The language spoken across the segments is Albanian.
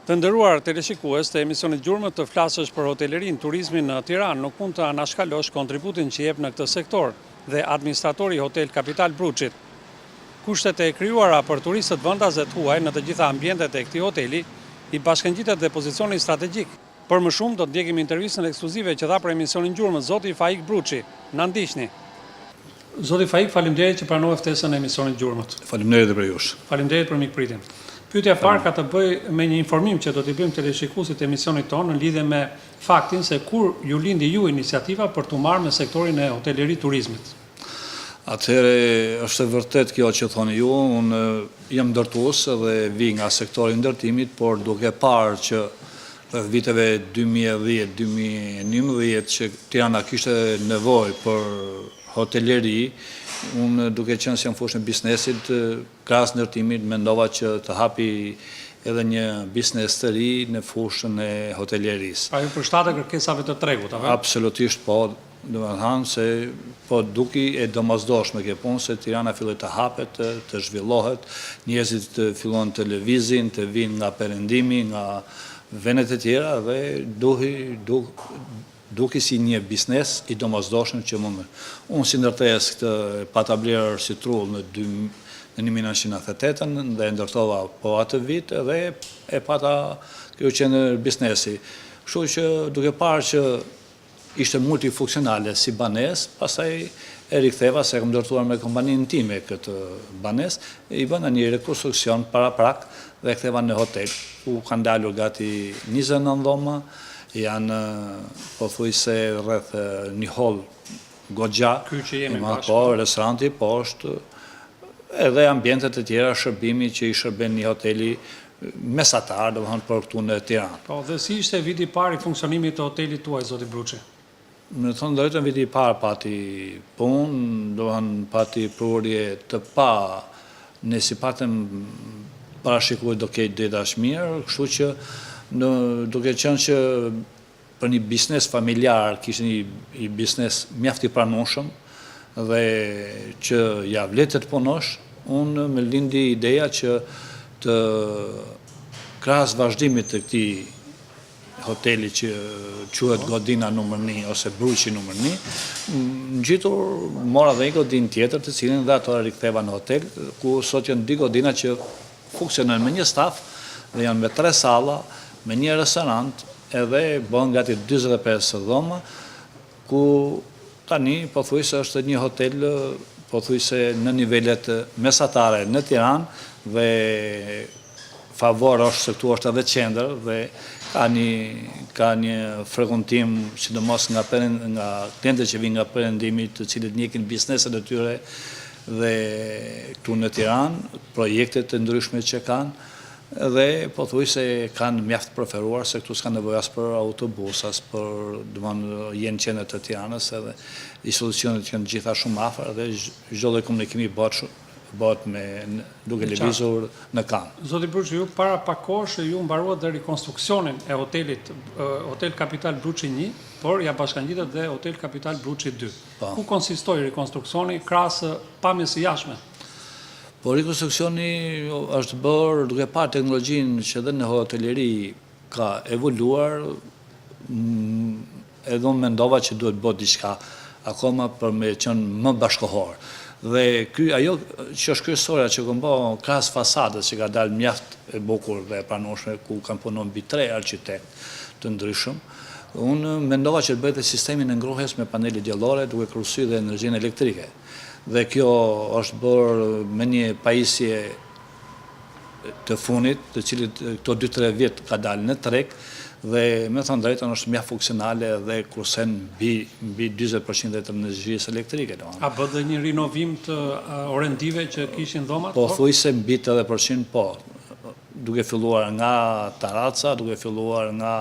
Të nderuar teleshikues të emisionit Gjurmët, të flasësh për hotelerin, turizmin në Tiranë, nuk mund të anashkalosh kontributin që jep në këtë sektor dhe administratori i Hotel Kapital Bruçit. Kushtet e krijuara për turistët vendaze huaj në të gjitha ambientet e këtij hoteli i bashkangjitet dhe pozicioni strategjik. Për më shumë do të ndjekim intervistën ekskluzive që dha për emisionin Gjurmët zoti Faik Bruçi. Na ndiqni. Zoti Faik, faleminderit që pranove ftesën e emisionit Gjurmët. Faleminderit për jush. Faleminderit për mikpritjen. Pyetja e parë ka të bëjë me një informim që do t'i bëjmë teleshikuesit e emisionit tonë në lidhje me faktin se kur ju lindi ju iniciativa për t'u marrë me sektorin e hoteleri turizmit. Atëherë është e vërtet kjo që thoni ju, unë jam ndërtues dhe vi nga sektori i ndërtimit, por duke parë që rreth viteve 2010-2011 që Tirana kishte nevojë për hoteleri, unë duke qenë se jam fushën e biznesit, krahas ndërtimit, mendova që të hapi edhe një biznes të ri në fushën e hotelerisë. Pra ju përshtatet kërkesave të tregut, apo? Absolutisht po, do të thënë se po duki e domosdoshme kjo punë se Tirana filloi të hapet, të zhvillohet, njerëzit fillon të lëvizin, të vinë nga perëndimi, nga vendet e tjera dhe duki si një biznes i domosdoshëm që mund. Unë si ndërtes këtë pata blerë si trull në 1998 dhe ndërtova po atë vit dhe e pata kjo qenë biznesi. Kështu që duke parë që ishte multifunksionale si banes, pastaj e riktheva se kam ndërtuar me kompaninë time këtë banes, i bëna një rekonstruksion para prak dhe ktheva në hotel, ku kanë dalur gati 29 dhoma, janë pothuajse rreth një hall goxha, Ky që jemi bashkë. po, restoranti poshtë, edhe ambientet e tjera shërbimi që i shërben një hoteli mesatar, domethënë për këtu në Tiranë. Po, dhe si ishte viti i parë i funksionimit të hotelit tuaj, zoti Bruçi? Në thonë drejtën viti i parë pati punë, domethënë pati prurje të pa, ne si patëm parashikuar do ketë drejtash mirë, kështu që duke qenë që për një biznes familjar, kishte një biznes mjaft i pranueshëm dhe që ja vlet të punosh, unë më lindi ideja që të krahas vazhdimit të këtij hoteli që quhet Godina numër 1 ose Bruçi numër 1, ngjitur mora dhe një godinë tjetër të cilin dhe ato e riktheva në hotel, ku sot janë 2 godina që funksionojnë me një staf dhe janë me 3 salla, me një restorant, edhe bën gati 45 dhoma, ku tani pothuajse është një hotel pothuajse në nivelet mesatare në Tiranë dhe favor është se këtu është edhe qendër dhe ka një frekuentim sidomos nga klientët që vinë nga perëndimi, të cilët ndjekin bizneset e tyre dhe këtu në Tiranë, projektet të ndryshme që kanë, dhe pothuajse kanë mjaft preferuar se këtu s'ka nevojë as për autobus, as për jenë qendër të Tiranës, edhe i solucionet janë gjitha shumë afër dhe çdo lloj komunikimi bëhet me duke lëvizur në kanë. Zoti Bruçi, ju para pak kohësh ju mbaruat dhe rekonstruksionin e hotelit Hotel Kapital Bruçi 1, por ja bashkangjitet dhe Hotel Kapital Bruçi 2. Ku konsistoi rekonstruksioni krahas pamjes së jashtme? Po rekonstruksioni është bërë duke parë teknologjinë që edhe në hoteleri ka evoluar, edhe unë mendova që duhet bëhet diçka akoma për me qenë më bashkohor. Dhe ajo që është kryesorja që kam bërë krahas fasadës që ka dalë mjaft e bukur dhe e pranueshme, ku kanë punuar mbi 3 arkitektë të ndryshëm, unë mendova që të bëhet sistemin e ngrohjes me panele diellore duke kryesuar dhe energjinë elektrike. Dhe kjo është bërë me një pajisje të funit, të cilit këto 2-3 vjet ka dalë në treg, dhe me thënë drejtën është mjaft funksionale dhe kursen mbi 40% të energjisë elektrike. A bë dhe një rinovim të orendive që kishin dhomat? Po thuajse mbi 80% po, duke filluar nga taraca, duke filluar nga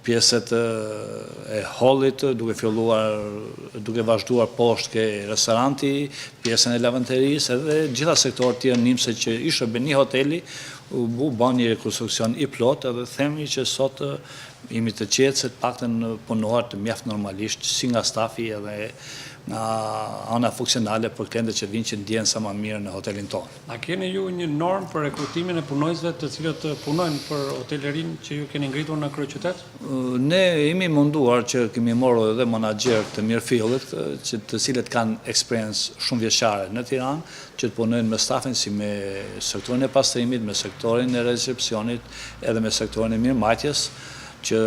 pjesët e hallit, duke vazhduar poshtë ke restoranti, pjesën e lavanderisë edhe gjitha sektorët tjerë nimse që i shërben një hoteli, u bën një rekonstruksion i plot edhe themi që sot jemi të qetë se të paktën punohet mjaft normalisht si nga stafi edhe nga ana funksionale për klientët që vinë që ndjehen sa më mirë në hotelin tonë. A keni ju një normë për rekrutimin e punojësve të cilët punojnë për hotelerin që ju keni ngritur në kryeqytet? Ne jemi munduar që kemi marrë edhe menaxher të mirëfillit, të cilët kanë eksperiencë shumë vjeçare në Tiranë, që të punojnë me stafin si me sektorin e pastrimit, me sektorin e recepcionit, edhe me sektorin e mirëmbajtjes, që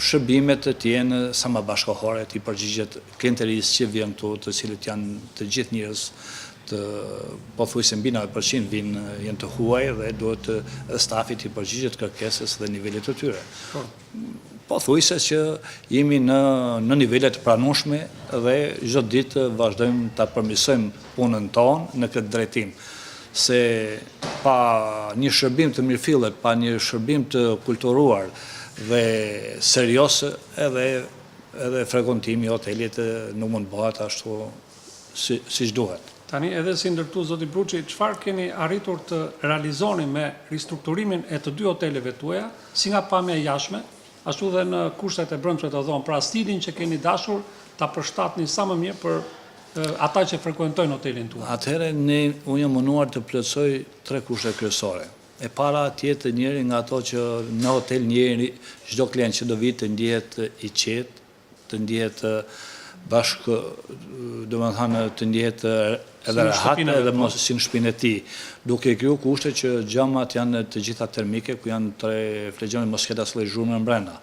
shërbimet të jenë sa më bashkëkohore, të i përgjigjet klientelisë që vjen këtu, të cilët janë të gjithë njerëz të pothuajse mbi 90% janë të huaj dhe duhet stafi të i përgjigjet kërkesës dhe nivelit të tyre. Pothuajse që jemi në nivelet të pranueshme dhe çdo ditë vazhdojmë ta përmirësojmë punën tonë në këtë drejtim. Se pa një shërbim të mirëfillet, pa një shërbim të kulturuar dhe serios edhe frekuentimi i hotelit nuk mund bëhet ashtu siç duhet. Tani edhe si ndërtues zoti Bruçi, çfarë keni arritur të realizoni me ristrukturimin e të dy hoteleve tuaja, si nga pamja e jashtme, ashtu dhe në kushtet e brendshme të dhomë, pra stilin që keni dashur ta përshtatni sa më mirë për ata që frekuentojnë hotelin tuaj? Atëherë unë jam munduar të plotësoj 3 kushte kryesore. E para tjetë njëri nga ato që në hotel njëri, çdo klient që do vi të ndjehet i qetë, të ndjehet bashkë, domethënë të ndjehet edhe rehat edhe mos si në shtëpinë e tij, duke kriju kushte që xhamat janë të gjitha termike, ku janë 3 flegjone mosketa së zhurmë brenda.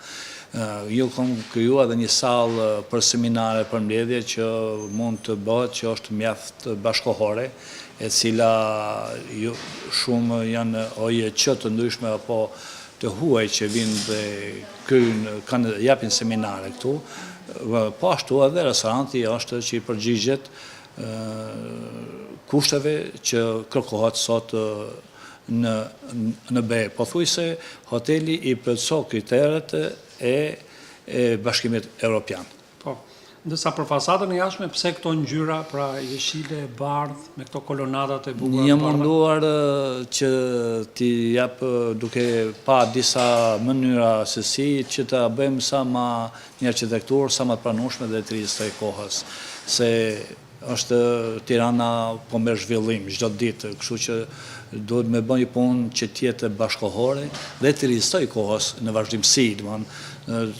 Ju kam kriju edhe një sallë për seminare, për mbledhje që mund të bëhet që është mjaft bashkohore, e cila shumë janë OJQ të ndryshme apo të huaj që vinë dhe japin seminare këtu, po ashtu edhe restoranti është që i përgjigjet kushteve që kërkohet sot në BE. Pothuajse hoteli i plotëson kriteret e Bashkimit Evropian. Po, ndërsa për fasadën e jashtme, pse këto ngjyra, pra jeshile, bardh, me këto kolonadat e bukura? Jam munduar që t'i jap duke pa disa mënyra se si që ta bëjmë sa më një arkitekturë sa më të pranueshme dhe të rizë kohës. Se është Tirana po me zhvillim çdo ditë, kështu që duhet me bën një punë që tjetë bashkohore dhe të rizëtoj kohës në vazhdimsi,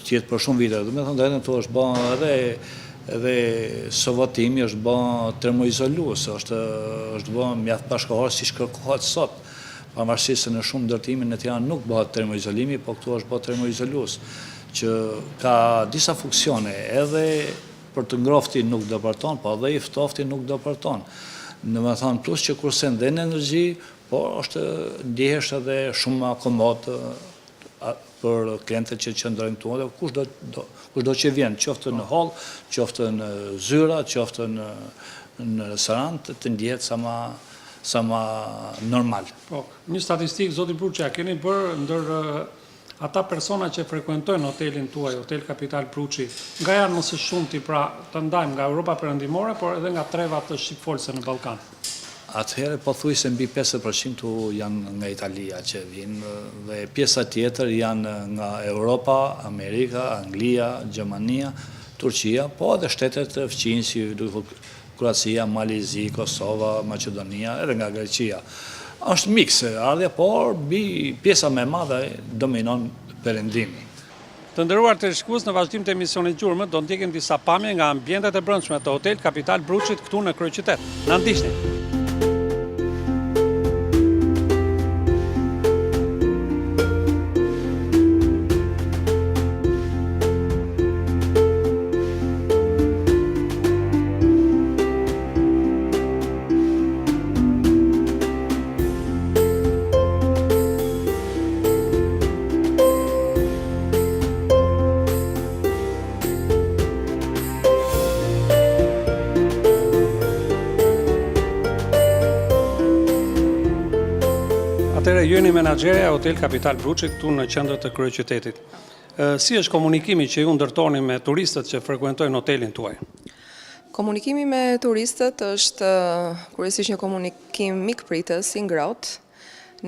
tjetë për shumë vite. Do me thënë drejtën këtu është bën edhe sovotimi, është bën termoizolues, është bën mjaft bashkohore si kërkohet sot. Pavarësisht se në shumë ndërtime në Tiranë nuk bëhet termoizolimi, po këtu është bën termoizolues, që ka disa funksione, edhe për të ngrofti nuk do përton, po edhe i ftofti nuk do përton. Në me thonë, plus që kursen dhe në energji, por është ndjehesh edhe shumë akomod për klientët që qëndrojnë këtu, dhe kushdo që vjen, qoftë në hall, qoftë në zyra, qoftë në restorant, të ndjehet sa ma normal. Po, një statistikë, zoti Bruçi, a keni bërë ndër ata persona që frekuentojnë hotelin tuaj, Hotel Kapital Bruçi, nga janë më së shumti, pra të ndajmë nga Europa Perëndimore, por edhe nga trevat të shqipfolse në Ballkan? Atëherë pothuajse mbi 50% janë nga Italia që vinë dhe pjesa tjetër janë nga Europa, Amerika, Anglia, Gjermania, Turqia, po edhe shtetet fqinj si Kroacia, Malezi, Kosova, Maqedonia, edhe nga Greqia. Është mikse ardhja, por pjesa më e madhe dominon perëndimi. Të nderuar teleshikues, në vazhdim të emisionit Gjurmët do ndjekim disa pamje nga ambientet e brendshme të Hotel Kapital Bruçit këtu në kryeqytet. Na ndiqni. Atëherë, ju jeni menaxherja e Hotel Kapital Bruçit këtu në qendër të kryeqytetit. Si është komunikimi që ju ndërtoni me turistët që frekuentojnë hotelin tuaj? Komunikimi me turistët është kryesisht një komunikim mikpritës i ngrohtë.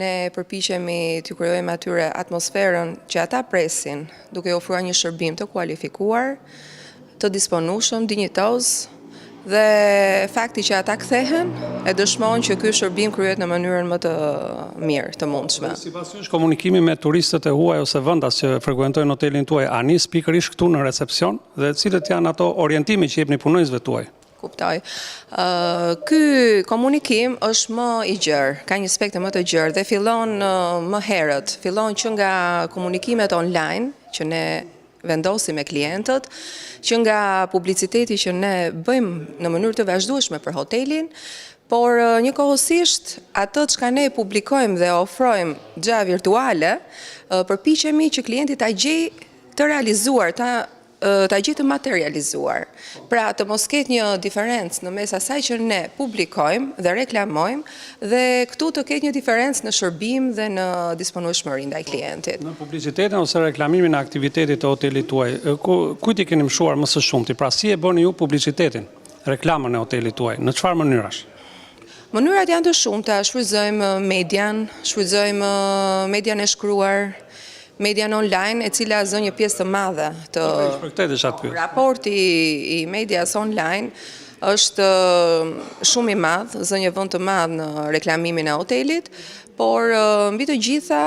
Ne përpiqemi t'ju krijojmë atyre atmosferën që ata presin, duke ofruar një shërbim të kualifikuar, të disponueshëm, dinjitoz, Dhe fakti që ata kthehen e dëshmon që ky shërbim kryhet në mënyrën më të mirë, të mundshme. Sipas jush, komunikimi me turistët e huaj ose vendas që frekuentojnë hotelin tuaj, a nis pikërisht këtu në recepcion dhe cilët janë ato orientime që jepni punonjësve tuaj? Kuptoj. Ky komunikim është më i gjerë, ka një spektë më të gjerë dhe fillon më herët, fillon që nga komunikimet online që ne vendosim me klientët, që nga publiciteti që ne bëjmë në mënyrë të vazhdueshme për hotelin, por njëkohësisht atë që ne publikojmë dhe ofrojmë gjëra virtuale, përpiqemi që klienti ta gjej të realizuar, ta gjej të materializuar. Pra të mos ketë një diferencë në mes asaj që ne publikojmë dhe reklamojmë dhe këtu të ketë një diferencë në shërbim dhe në disponueshmëri ndaj klientit. Në publicitetin ose reklamimin e aktivitetit të hotelit tuaj, kujt i keni mshuar më së shumti? Pra si e bëni ju publicitetin, reklamën e hotelit tuaj? Në çfarë mënyrash? Mënyrat janë të shumta, shfrytëzojmë median e shkruar, median online, e cila zë një pjesë të madhe të raporti i medias online është shumë i madh, zë një vend të madh në reklamimin e hotelit, por mbi të gjitha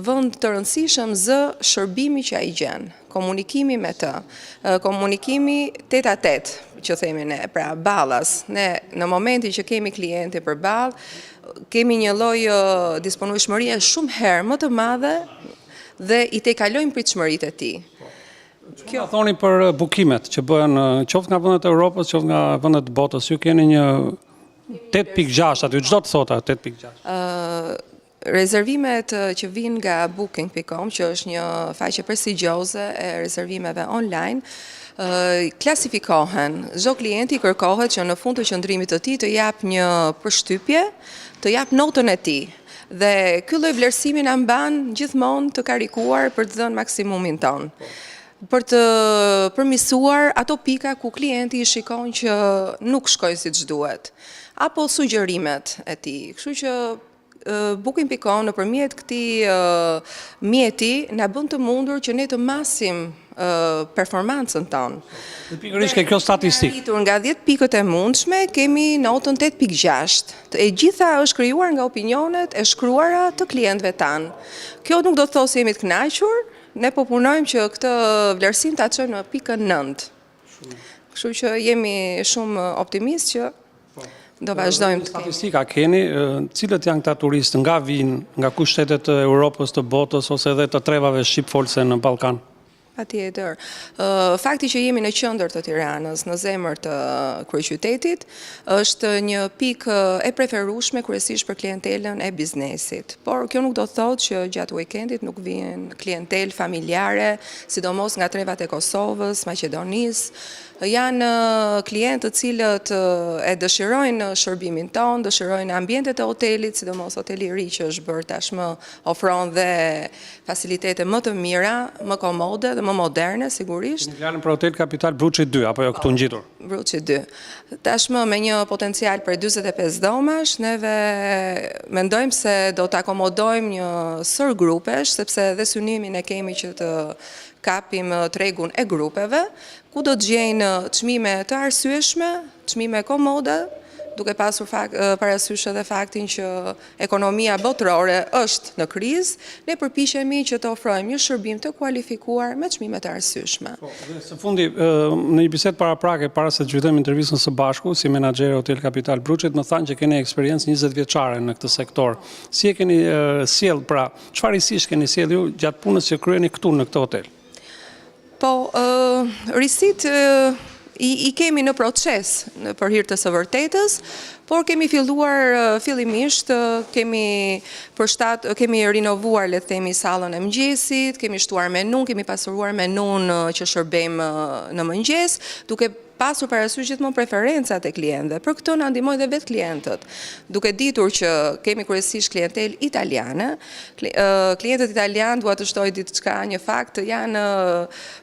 vend të rëndësishëm zë shërbimi që ai gjen, komunikimi me të, komunikimi tet a tet, që themi ne, pra ballas. Ne në momentin që kemi klienti përballë, kemi një lloj disponueshmërie shumë herë më të madhe dhe i tejkalojmë pritshmëritë e tij. Kjo thoni për bukimet që bëhen qoftë nga vendet e Europës, qoftë nga vendet të botës, ju keni një 8.6 aty, çdo të thotë 8.6. Rezervimet që vinë nga booking.com, që është një faqe prestigjioze e rezervimeve online, klasifikohen. Çdo klienti kërkohet që në fund të qëndrimit të tij të jap një përshtypje, të jap notën e tij. Dhe ky lloj vlerësimi na mban gjithmonë të karikuar për të dhënë maksimumin ton. Për të përmirësuar ato pika ku klienti i shikon që nuk shkojnë siç duhet, apo sugjerimet e tij. Kështu që Booking.com nëpërmjet këtij mjeti na bën të mundur që ne të masim performancën tonë. Dhe pikërisht ke kjo statistikë. Nga 10 pikët e mundshme, kemi notën 8.6. E gjitha është krijuar nga opinionet e shkruara të klientëve tanë. Kjo nuk do të thosë se jemi të kënaqur, ne po punojmë që këtë vlerësim ta çojmë në pikën 9. Kështu që jemi shumë optimist që do vazhdojmë të kemi. Statistika keni, cilët janë këta turistë nga vinë, nga ku shtetet e Europës, të botës ose edhe të trevave shqipfolse në Ballkan? Patjetër. Fakti që jemi në qendër të Tiranës, në zemër të kryeqytetit, është një pikë e preferueshme kryesisht për klientelën e biznesit. Por kjo nuk do të thotë që gjatë weekendit nuk vijnë klientelë familjare, sidomos nga trevat e Kosovës, Maqedonisë. Janë klientë të cilët e dëshirojnë shërbimin ton, dëshirojnë ambientet e hotelit, sidomos hoteli i ri që është bërë tashmë ofron dhe facilitete më të mira, më komode dhe më moderne sigurisht. Në fjalën për hotel Kapital Bruçi 2 apo jo këtu ngjitur? Bruçi 2. Tashmë me një potencial për 45 dhomash, neve mendojmë se do të akomodojmë një sër grupesh, sepse dhe synimin e kemi që të kapim tregun e grupeve, ku do të gjejnë çmime të arsyeshme, çmime komode, duke pasur parasysh edhe faktin që ekonomia botërore është në krizë, ne përpiqemi që të ofrojmë një shërbim të kualifikuar me çmime të arsyeshme. Dhe së fundi, në një bisedë paraprake, para se të zhvillojmë intervistën së bashku, si menaxher Hotel Kapital Bruçit, më thanë që keni eksperiencë 20 vjeçare në këtë sektor. Si e keni sjell, pra, çfarë risish keni sjell ju gjatë punës që kryeni këtu në këtë hotel? Po, risit i kemi në proces për hir të së vërtetës, por kemi filluar fillimisht, kemi rinovuar, le të themi, sallën e mëngjesit, kemi shtuar menun, kemi pasuruar menun që shërbejmë në mëngjes, duke pasur parasysh gjithmonë preferencat e klientëve. Për këtë na ndihmojnë dhe vetë klientët. Duke ditur që kemi kryesisht klientelë italiane, klientët italianë, dua të shtoj diçka, një fakt, janë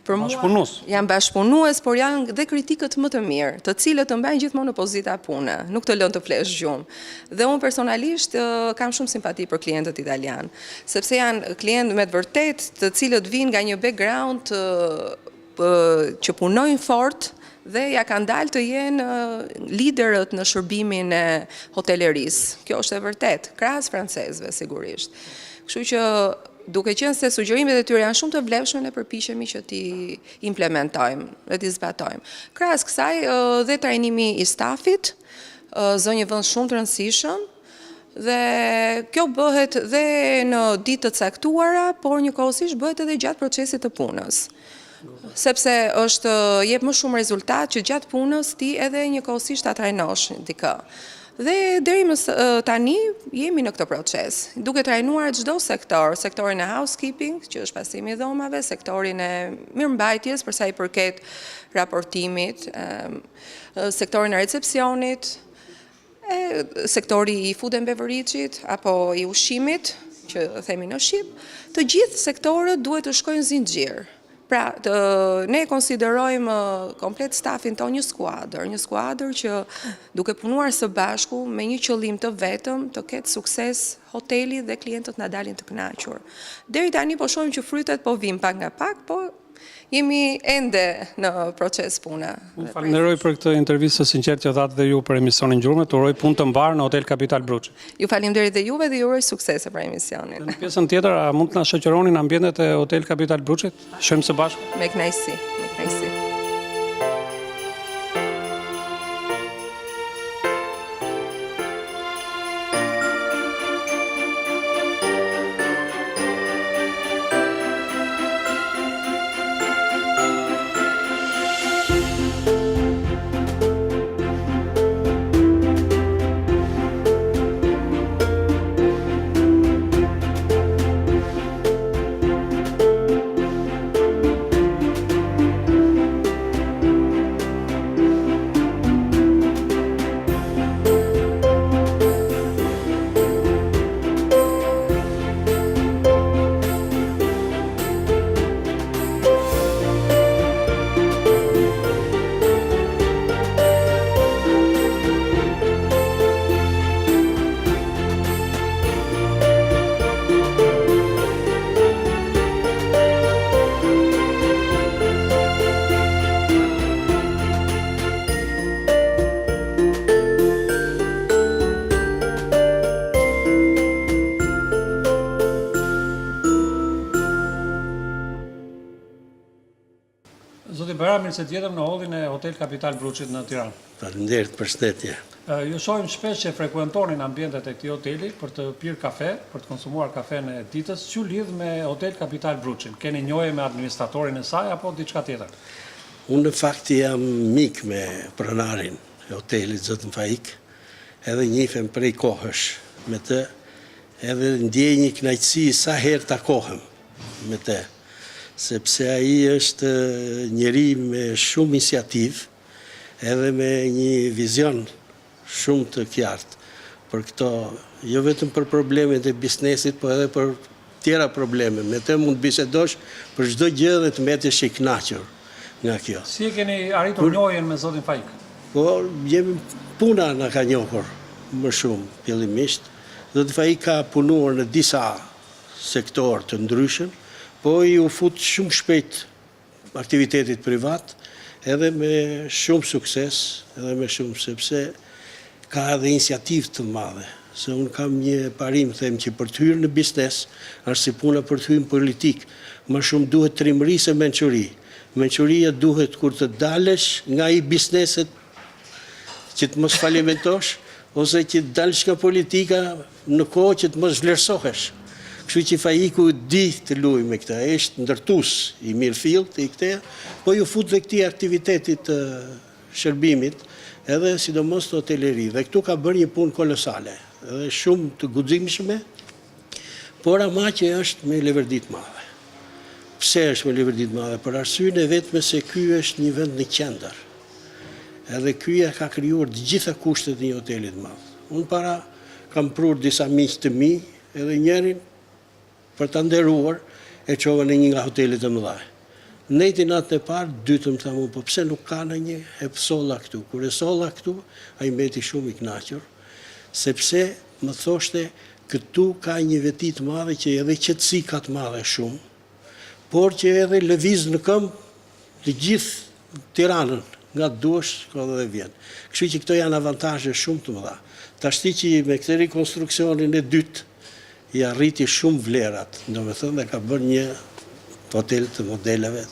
për mua janë bashkëpunues, por janë dhe kritikët më të mirë, të cilët të mbajnë gjithmonë në pozita pune, nuk të lënë të flesh gjumë. Dhe unë personalisht kam shumë simpati për klientët italianë, sepse janë klientë me të vërtet, të cilët vinë nga një background që punojnë fort, dhe ja kanë dalë të jenë liderët në shërbimin e hotelerisë. Kjo është e vërtet, krahas francezëve sigurisht. Kështu që duke qenë se sugjerimet e tyre janë shumë të vlefshme, ne përpiqemi që t'i implementojmë dhe t'i zbatojmë. Krahas kësaj dhe trajnimi i stafit, zë një vend shumë të rëndësishëm, dhe kjo bëhet dhe në ditë të caktuara, por njëkohësisht bëhet edhe gjatë procesit të punës. Sepse jep më shumë rezultat që gjatë punës ti edhe njëkohësisht ta trajnosh dikë. Dhe deri më tani jemi në këtë proces, duke trajnuar çdo sektor, sektorin e housekeeping, që është pasimi i dhomave, sektorin e mirëmbajtjes për sa i përket raportimit, sektorin e recepcionit, sektori i food and beverage-it apo i ushqimit, që themi në Shqip, të gjithë sektorët duhet të shkojnë zinxhir. Pra, ne konsiderojmë komplet stafin ton një skuadër që duke punuar së bashku me një qëllim të vetëm të ketë sukses hoteli dhe klientët na dalin të kënaqur. Deri tani po shohim që frytet po vijnë pak nga pak, po jemi ende në proces puna. Unë falenderoj për këtë intervistë të sinqertë që thatë dhe ju për emisionin Gjurmët, të uroj punë të mbarë në Hotel Kapital Bruçi. Ju falenderoj dhe juve dhe ju uroj suksese për emisionin. Në pjesën tjetër, a mund të na shoqëroni në ambientet e Hotel Kapital Bruçit? Shohim së bashku. Me kënaqësi, me kënaqësi. Zoti Bera, mirë se t'jetëm në hollin e Hotel Kapital Bruçit në Tiranë. Faleminderit, përshëndetje. Ju shohim shpesh që frekuentonin ambientet e këtij hoteli për të pirë kafe, për të konsumuar kafen e ditës. Çu lidh me Hotel Kapital Bruçin? Keni njohje me administratorin e saj apo diçka tjetër? Unë në fakti jam mik me pronarin e hotelit Zotën Faik, edhe njifem prej kohësh me të, edhe ndjej një kënaqësi sa herë takohem me të, sepse ai është njeri me shumë iniciativë, edhe me një vizion shumë të qartë për këto, jo vetëm për problemet e biznesit, po edhe për tjera probleme. Me të mund bisedosh për çdo gjë dhe të mbetesh i kënaqur nga kjo. Si e keni arritur njohjen me Zotin Faik? Po, puna na ka njohur më shumë, fillimisht. Zoti Faik ka punuar në disa sektor të ndryshëm, po i u fut shumë shpejt aktivitetit privat, edhe me shumë sukses, edhe me shumë, sepse ka edhe iniciativë të madhe. Se unë kam një parim, them që për të hyrë në biznes, është si puna për të hyrë në politik, më shumë duhet trimëri se mençuri. Mençuria duhet kur të dalesh nga i bizneset që të mos falimentosh, ose që të dalësh nga politika në kohë që të mos vlerësohesh. Kështu që Faiku di të luajë me këtë, është ndërtues i mirëfillt i këtej, po ju fut dhe këtij aktivitetit të shërbimit, edhe sidomos të hoteleri. Dhe këtu ka bërë një punë kolosale, edhe shumë të guximshme, por ama që është me leverdi të madhe. Pse është me leverdi të madhe? Për arsyeën e vetme se ky është një vend në qendër. Edhe ky ka krijuar të gjitha kushtet e një hoteli të madh. Unë para kam prur disa miq të mi, edhe njërin për të nderuar e çova në një nga hotelet e mëdha. Neti natën e parë, dytëm thamu, po pse nuk ka në një e solla këtu. Kur e solla këtu, ai mbeti shumë i kënaqur, sepse më thoshte këtu ka një veti të madhe që edhe qetësi ka të madhe shumë, por që edhe lëviz në këmbë të gjithë Tiranën, nga duash dhe vjen. Kështu që këto janë avantazhe shumë të mëdha. Tashti që me këtë rekonstruksionin e dytë i arriti shumë vlerat, domethënë dhe ka bërë një hotel të modeleve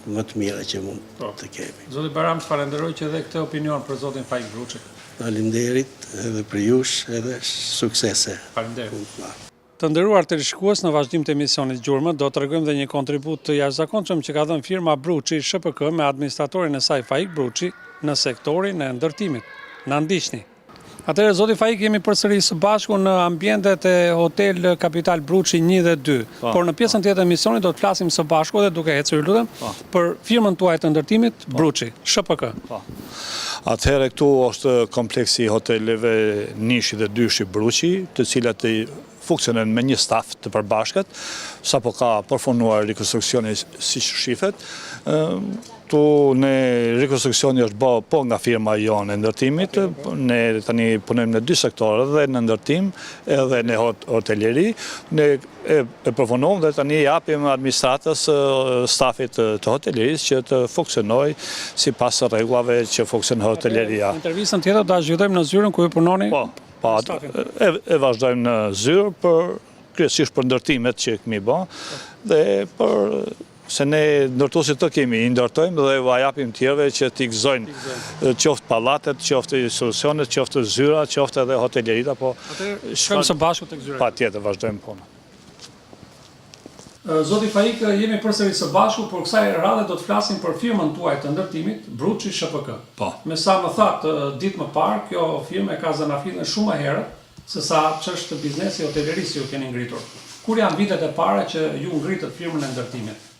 më të mira që mund të kemi. Zoti Baram, falenderoj që edhe këtë opinion për zotin Faik Bruçi. Faleminderit edhe për jush edhe suksese. Faleminderit. Të nderuar teleshikues, në vazhdim të emisionit Gjurmët do t'rregojmë dhe një kontribut të jashtëzakonshëm që ka dhënë firma Bruçi SHPK me administratorin e saj Faik Bruçi në sektorin e ndërtimit. Na ndiqni. Atëherë, zoti Faik, jemi përsëri së bashku në ambientet e Hotel Kapital Bruçi 1 dhe 2. Por në pjesën tjetër të emisionit do të flasim së bashku dhe duke ecur lutem për firmën tuaj të ndërtimit Bruçi SHPK. Atëherë këtu është kompleksi hoteleve 1 dhe 2 Bruçi, të cilat funksionon me një staf të përbashkët, sapo ka përfunduar rekonstruksioni si shifet. Tu në rekonstruksioni është bë po nga firma jonë e ndërtimit, ne tani punojmë në 2 sektore, dhe në ndërtim edhe në hoteleri. Ne e përfundojmë dhe tani japim administratës stafit të hotelerisë që të funksionojë sipas rregullave që funksionon hoteleria. Intervistën tjetër do ta zgjidhojmë në zyrën ku ju punoni. Po, e vazhdojmë në zyrë për kryesisht për ndërtimet që kemi bë dhe për se ne ndërtuesit të kemi, i ndërtojmë dhe va japim tjerëve që t'i gëzojnë qoftë pallatet, qoftë solucionet, qoftë zyra, qoftë edhe hotelerita, po shkojmë së bashku tek zyra. Patjetër vazhdojmë punën. Zoti Faik, jemi përsëri së bashku, por kësaj radhe do të flasim për firmën tuaj të ndërtimit, Bruçi SHPK. Po. Me sa më thatë ditë më parë, kjo firmë ka zanafilën shumë më herët se sa ç'është biznesi hotelerisë ju keni ngritur. Kur janë vitet e para që ju ngritët firmën e ndërtimit?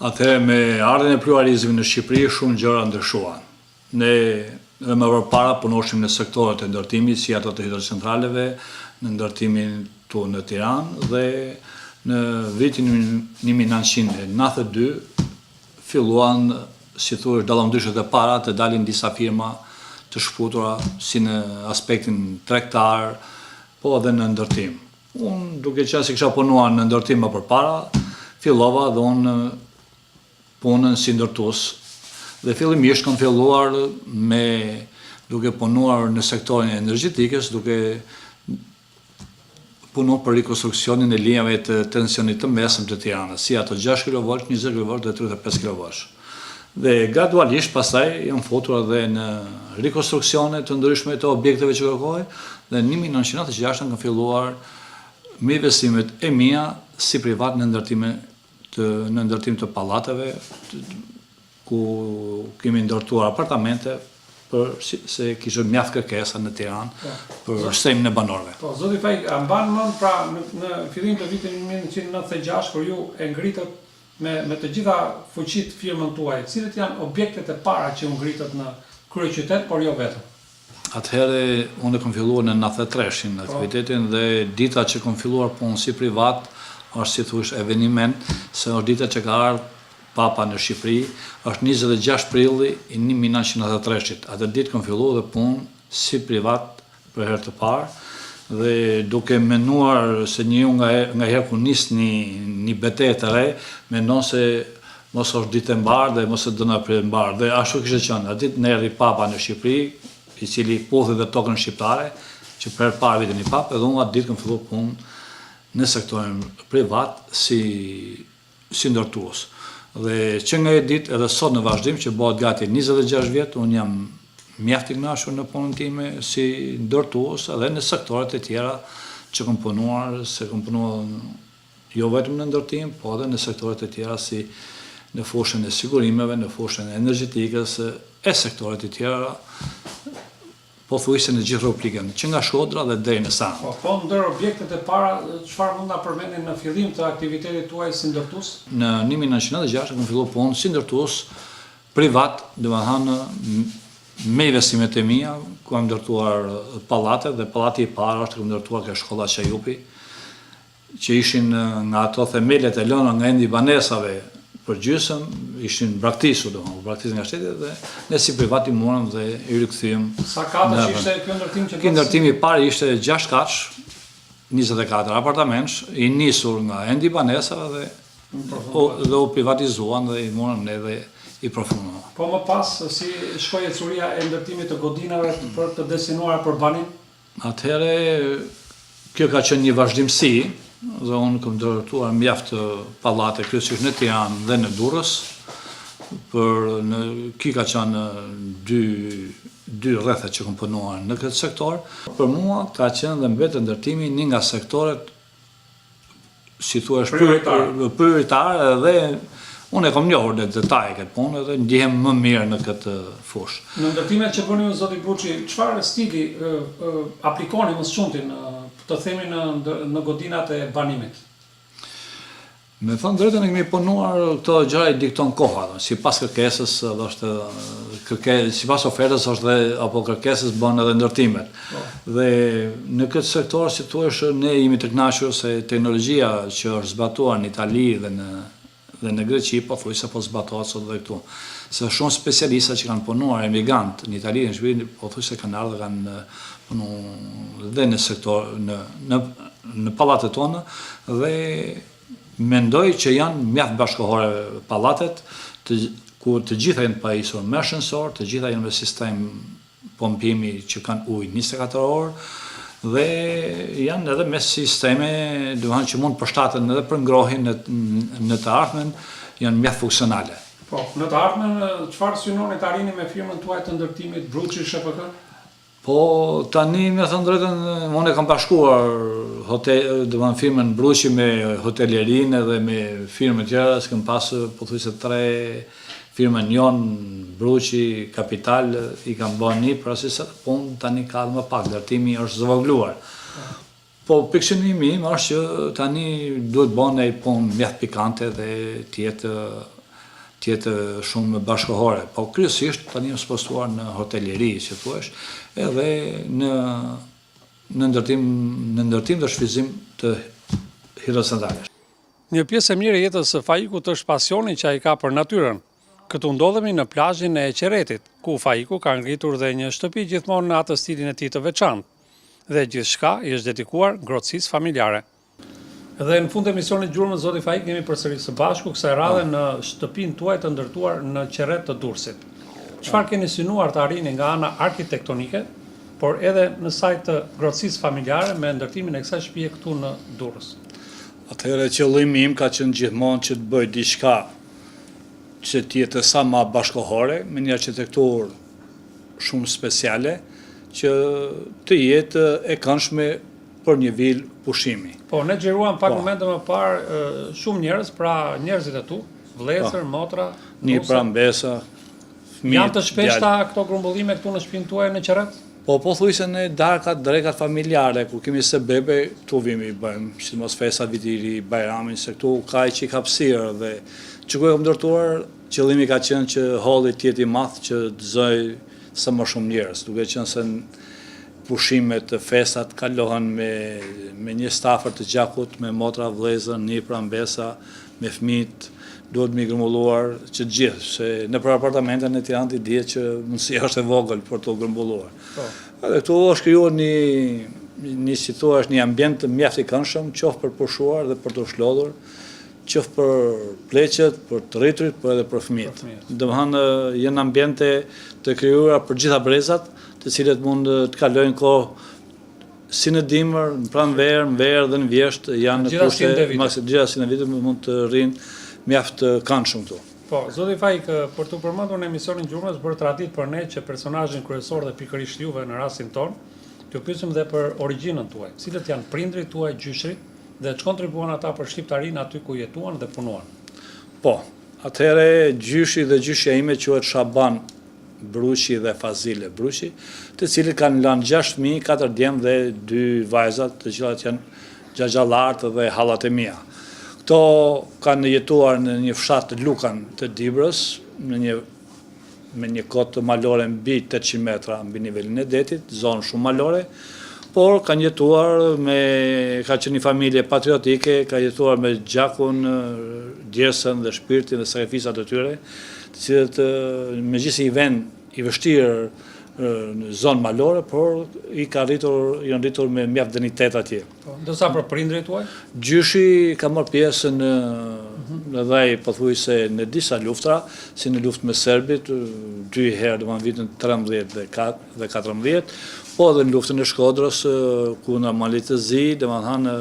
Atëherë me ardhen e pluralizmit në Shqipëri shumë gjëra ndryshuan. Ne dhe më përpara punoshim në sektorët e ndërtimit, si ato të hidrocentraleve, në ndërtimin tu në Tiranë dhe në vitin 1992 filluan, si thuaç, dallamdyshet e para të dalin disa firma të shputura si në aspektin tregtar, po edhe në ndërtim. Unë duke qenë se kisha punuar në ndërtim më përpara, fillova dhe unë punën si ndërtues dhe fillimisht kam filluar me duke punuar në sektorin e energjetikës, duke punuar për rekonstruksionin e linjave të tensionit të mesëm të Tiranës, si ato 6 kV, 20 kV dhe 35 kV. Dhe gradualisht pastaj jam futur edhe në rekonstruksione të ndryshme të objekteve që kërkoj dhe në 1996 kam filluar me investimet e mia si privat në ndërtim të pallateve, ku kemi ndërtuar apartamente se kishte mjaft kërkesa në Tiranë për shtremin e banorëve. Po, zoti Faik, a mban mend pra në fillim të vitit 1996 kur ju e ngritët me të gjitha fuqitë firmën tuaj, cilët janë objektet e para që u ngritët në kryeqytet, por jo vetëm? Atëherë unë kam filluar në 93-shin në aktivitetin dhe dita që kam filluar punë si privat është si thush eveniment, se është dita që ka ardhur Papa në Shqipëri, është 26 prilli i 1993-shit. Atë ditë kam filluar dhe punë si privat për herë të parë dhe duke menuar se nga herë ku nis një betejë të re, mendon se mos është ditë e mbarë dhe mos e dëna për e mbarë. Dhe ashtu kishte qenë. Atë ditë erdhi Papa në Shqipëri, i cili puthi dhe tokën shqiptare, që për herë parë vitin i Pap, edhe unë atë ditë kam filluar punë në sektorin privat si ndërtues. Dhe që nga e ditë edhe sot në vazhdim që bëhet gati 26 vjet, unë jam mjaft i kënaqur në punën time si ndërtues edhe në sektoret e tjera që kam punuar, se kam punuar jo vetëm në ndërtim, po edhe në sektoret e tjera si në fushën e sigurimeve, në fushën e energjetikës e sektoret e tjera, po thuajse në gjithë rubrikën, që nga Shkodra dhe deri në Sanë. Po ndër objektet e para, çfarë mund ta përmendni në fillim të aktivitetit tuaj si ndërtues? Në 1996 kam filluar punë si ndërtues privat, domethënë me investimet e mia, ku kam ndërtuar pallate dhe pallati i parë është kam ndërtuar ke shkolla Qajupi, që ishin nga ato themelet e lëna nga endi banesave për gjysëm, ishin braktisur, braktisur nga shteti dhe ne si privat i morëm dhe i rikthyem. Sa katësh ishte ky ndërtim që Ky ndërtim i parë ishte 6 katësh, 24 apartamentsh, i nisur nga endi banesave dhe Dhe u privatizuan dhe i morën edhe i përfunduan. Po më pas, si shkoi ecuria e ndërtimit të godinave për të destinuara për banin? Atëhere, kjo ka qenë një vazhdimsi, dhe unë kam ndërtuar mjaft pallate kryesisht në Tiranë dhe në Durrës, ki ka qenë dy rrethet që kam punuar në këtë sektor. Për mua ka qenë dhe mbetë ndërtimi një nga sektoret, si thua, prioritar dhe unë e kam njohur në detaj këtë punë dhe ndjehem më mirë në këtë fushë. Në ndërtimet që bëni zoti Bruçi, çfarë stili aplikoni më së shumti të themi në godinat e banimit? Me thënë drejtën e kemi punuar këto gjëra i dikton koha, sipas kërkesës, sipas ofertës është dhe apo kërkesës bën edhe ndërtimet. Dhe në këtë sektor, si thua, ne jemi të kënaqur se teknologjia që është zbatuar në Itali dhe në Greqi, pothuajse po zbatohet sot dhe këtu. Se shumë specialista që kanë punuar emigrant në Itali, në Shqipëri, pothuajse kanë ardhur dhe kanë punuar dhe në sektor, në pallatet tona dhe mendoj që janë mjaft bashkëkohore pallatet, ku të gjitha janë pajisur me ashensor, të gjitha janë me sistem pompimi që kanë ujë 24 orë, dhe janë edhe me sisteme që mund përshtaten edhe për ngrohin në të ardhmen, janë mjaft funksionale. Po, në të ardhmen, çfarë synoni të arrini me firmën tuaj të ndërtimit Bruçi SHPK? Po, tani, me thënë drejtën, unë e kam bashkuar firmën Bruçi me hotelerinë dhe me firmë tjera, s'kem pasë, pothuajse 3 firmën jonë, Bruçi, Kapital, i kam bërë një, për asisë punë tani ka dhe më pak, ndërtimi është zvogluar. Po, pikëqënimi im është që tani duhet bënë e punë mjaft pikante dhe tjetë shumë bashkëkohore. Po, kryesisht, tani më spostuar në hoteleri, që thuesh, edhe në ndërtim dhe shfrytëzim të hidrocentralesh. Një pjesë e mirë e jetës së Faikut është pasioni që ai ka për natyrën. Këtu ndodhemi në plazhin e Qeretit, ku Faiku ka ngritur dhe një shtëpi gjithmonë në atë stilin e tij të veçantë. Dhe gjithçka i është dedikuar ngrohtësisë familjare. Dhe në fund të emisionit Gjurmët, zoti Faik, jemi përsëri së bashku kësaj radhe në shtëpinë tuaj të ndërtuar në Qerret të Durrësit. Çfarë keni synuar të arrini nga ana arkitektonike, por edhe në saj të ngrohtësisë familjare me ndërtimin e kësaj shtëpie këtu në Durrës? Atëherë qëllimi im ka qenë gjithmonë që të bëj diçka që të jetë sa më bashkëkohore, me një arkitekturë shumë speciale, që të jetë e këndshme për një vilë pushimi. Po, ne xhiruam pak momente më parë shumë njerëz, pra njerëzit e tu, vëllezër, motra, një prambesa, fëmijë. Janë të shpeshta këto grumbullime këtu në shtëpinë tuaj në Qerret? Po, pothuajse në darkat, drekat familjare, ku kemi sebebe, këtu vimi i bëjmë, sidomos festa viti i ri, Bajramin, se këtu ka i qik hapësirë dhe që ku e kam ndërtuar, qëllimi ka qenë që halli të jetë i madh që të zoj sa më shumë njerëz, duke qenë se pushimet, festat kalohen me një stafër të gjakut, me motra, vëllezër, një prambesa, me fëmijët, duhet me grumbulluar që gjithë, se në për apartamente në Tiranë i dihet që mundësia është e vogël për të grumbulluar. Dhe këtu është krijuar si thua, një ambient mjaft i këndshëm, qoftë për pushuar dhe për të shlodhur, qoftë për pleqet, për të rriturit, por edhe për fëmijët. Domethënë janë ambiente të krijuara për gjitha brezat, të cilët mund të kalojnë kohë si në dimër, në pranverë, në verë dhe në vjeshtë, janë në kushte, gjitha si në vitë mund të rrinë mjaft këndshëm këtu. Po, zoti Faik, për të përmendur në emisionin Gjurmës, bërë traditë për ne që personazhin kryesor dhe pikërisht juve në rastin tonë, t'ju pyesim dhe për origjinën tuaj. Cilët janë prindrit tuaj, gjyshrit, dhe që kontribuan ata për shqiptarinë aty ku jetuan dhe punuan? Po, atëhere gjyshi dhe gjyshja ime quhet Shaban Bruçi dhe Fazile Bruçi, të cilët kanë lënë 6 fëmijë, 4 djemë dhe 2 vajzat, të cilat janë gjagjallartë dhe hallat e mia. Këto kanë jetuar në një fshat të Lukan të Dibrës, me një kotë malore mbi 800 metra mbi nivelin e detit, zonë shumë malore, por kanë jetuar ka qenë një familje patriotike, ka jetuar me gjakun, djersën dhe shpirtin dhe sakrifisat e tyre, të cilët me gjithë i vend i vështirë në zonë malore, por janë rritur me mjaft dënitet atje. Ndërsa për prindrit tuaj? Gjyshi ka marrë pjesë edhe pothuajse në disa luftra, si në luftë me serbit, 2 herë, domethënë vitin 13 dhe 14, po edhe në luftën e Shkodrës, ku normalisht të zi, domethënë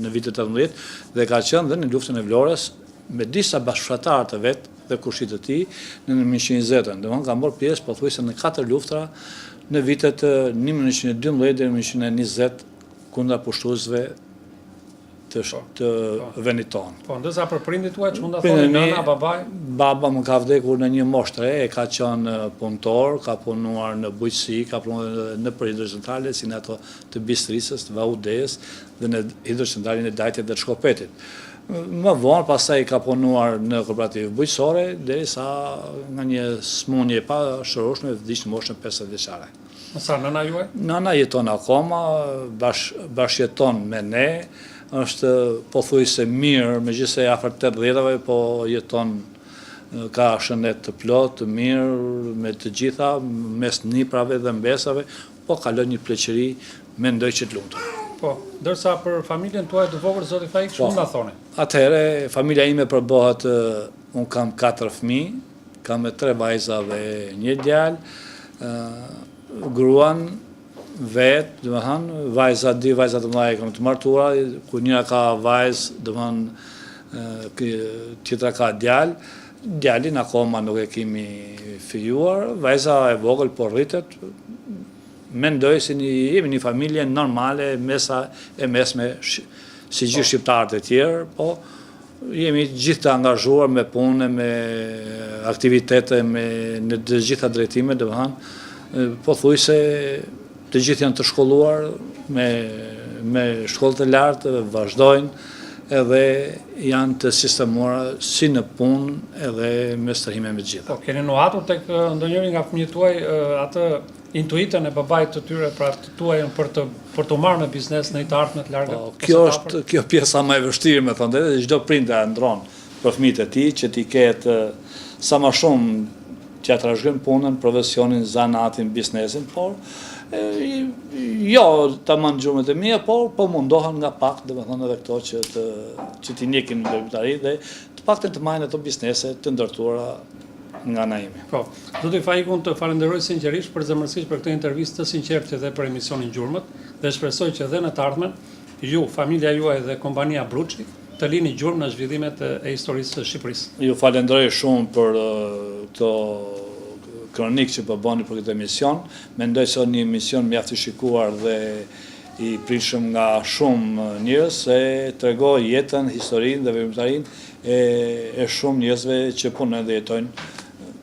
në vitin 18, dhe ka qenë dhe në luftën e Vlorës me disa bashkëfratarë të vet dhe kushtit të tij në 1920-ën. Domethënë ka marrë pjesë pothuajse në 4 luftra në vitet 1912 deri në 1920 kundra pushtuesve të vendit tonë. Po, ndërsa për prindit tuaj, që mund të thoni nëna, babai? Baba më ka vdekur në një moshë të re, ka qenë punëtor, ka punuar në bujqësi, ka punuar në për hidrocentrale, si në ato të Bistrisës, të Vaudes, dhe në hidrocentralin e Dajtit dhe të Shkopetit. Më vonë, pastaj ka punuar në kooperativë bujqësore, derisa nga një smunje pa shëroshme vdiq në moshën 50 vjeçare. Sa nëna juaj? Nëna jeton akoma, bashkëjeton me ne, është pothuajse mirë, megjithëse afër 80-ve, po jeton, ka shëndet të plot, të mirë me të gjitha, mes niprave dhe mbesave, po kalon një pleqëri, mendoj që të lumtur. Po, ndërsa për familjen tuaj të vogël, zoti Faik, që mund ta thoni? Atëherë, familja ime përbohet, unë kam 4 fëmijë, kam 3 vajza dhe 1 djalë, gruan vetë, domethënë, dy vajza të mëdha kam të martuara, ku njëra ka vajzë, domethënë, tjetra ka djalë, djalin akoma nuk e kemi fijuar, vajza e vogël po rritet, mendoj se jemi një familje normale, mesme, si gjithë shqiptarët e tjerë, po jemi gjithë të angazhuar me punë, me aktivitete, në të gjitha drejtime, domethënë, pothuajse të gjithë janë të shkolluar me shkollë të lartë, vazhdojnë edhe janë të sistemuar si në punë edhe me strehime me gjitha. Po, keni nuhatur tek ndonjëri nga fëmijët tuaj atë intuitën e babait të tyre, pra të tuajën për të marrë në biznes në të ardhmen të larga? Kjo pjesa më e vështirë, me thënë drejtë, çdo prindër e ndron për fëmijët e tij që t'i ketë sa më shumë t'ia trashëgojnë punën, profesionin, zanatin, biznesin, por jo ta marrë gjurmët e mia, por po mundohen nga pak, domethënë edhe këto që t'i njekin në veprimtari dhe të paktën të marrin ato biznese të ndërtuara nga ana ime. Po, zoti Faik, unë të falenderoj sinqerisht për zemërsisht për këtë intervistë të sinqertë dhe për emisionin Gjurmët, dhe shpresoj që edhe në të ardhmen ju, familja juaj dhe kompania Bruçi të lini gjurmë në zhvillimet e historisë së Shqipërisë. Ju falenderoj shumë për këto kronik që po bëni për këtë emision. Mendoj se një emision mjaft i shikuar dhe i pritshëm nga shumë njerëz, se tregoj jetën, historinë dhe veprimtarinë e shumë njerëzve që punojnë dhe jetojnë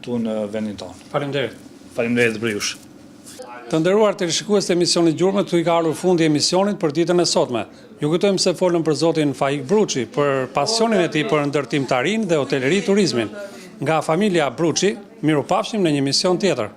tu në vendin tonë. Faleminderit. Faleminderit për jush. Të nderuar teleshikues të emisionit Gjurmët, këtu i ka ardhur fundi i emisionit për ditën e sotme. Ju kujtojmë se folëm për zotin Faik Bruçi, për pasionin e tij për ndërtimtarinë dhe hoteleri turizmin. Nga familja Bruçi, mirupafshim në një emision tjetër.